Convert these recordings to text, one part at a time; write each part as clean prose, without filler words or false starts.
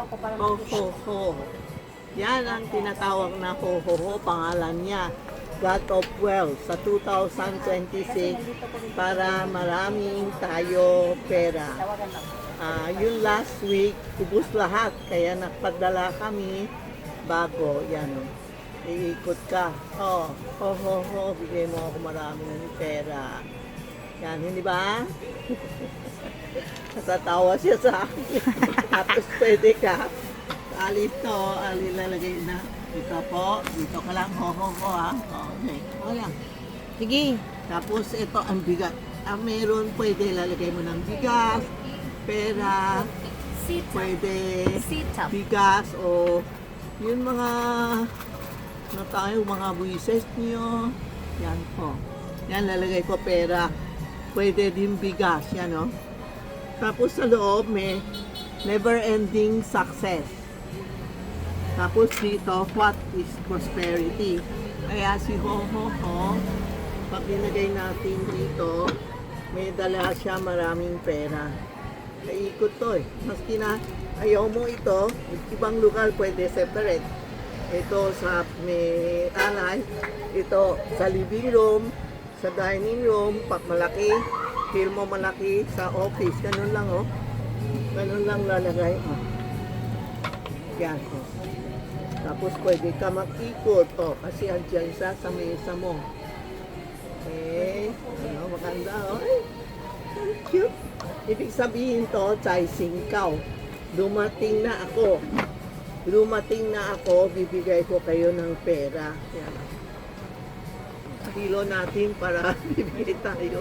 ako para Ho, ho, ho. Yan ang tinatawag na ho, ho, ho. Pangalan niya. God of Wealth sa 2026 para maraming tayo pera. Tawagan ako. Yung last week, ubus lahat. Kaya nagpadala kami bago. Yan o. Iikot ka. Oh, ho, ho, ho. Bigay mo ako maraming pera. Yan, hindi ba? Natatawa siya sa akin. Tapos pwede ka. Alito, alilalagay na. Dito po. Dito ka lang. Ho, ho, ho ha. Okay. O lang. Sige. Tapos ito ang bigat. Meron pwede lalagay mo ng bigas, pera, pwede Sit-up. bigas o yun mga na tayo, mga buwises niyo. Yan po. Yan lalagay ko pera. Pwede din bigas. Yan o. Tapos sa loob may never ending success. Tapos dito, what is prosperity? Kaya si Ho Ho Ho, pag nilagay natin dito, may dala siya maraming pera. Kaikot to eh. Maski na ayaw mo ito, ibang lugar pwede separate. Ito sa may alay, ito sa living room, sa dining room, pag malaki, feel mo malaki sa office, ganun lang oh. Ganun lang lalagay. Oh. Yan oh. Tapos pwede ka mag-ikot oh, kasi andyan siya sa mesa mo. Okay, ano, maganda oh. Ay, cute. Ibig sabihin to, Chai Singkaw. Dumating na ako. Dumating na ako, bibigay ko kayo ng pera. Yan. Kilo natin para bibigay tayo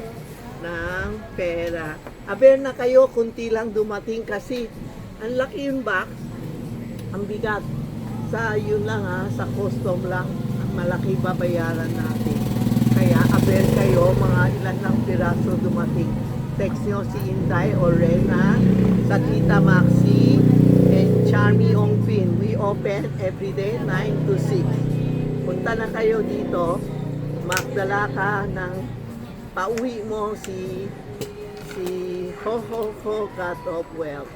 ng pera. Aber na kayo, kunti lang dumating kasi ang laki yung box, ang bigat. Sa yun lang ha, sa custom lang, ang malaki babayaran natin. Kaya aber kayo, mga ilan lang piraso dumating. Text nyo si Inday or Rena sa Tita Maxi and Charmy Ongpin. We open every day 9 to 6. Punta na kayo dito, magdala ka ng pauwi mo si Ho Ho Ho God of Wealth.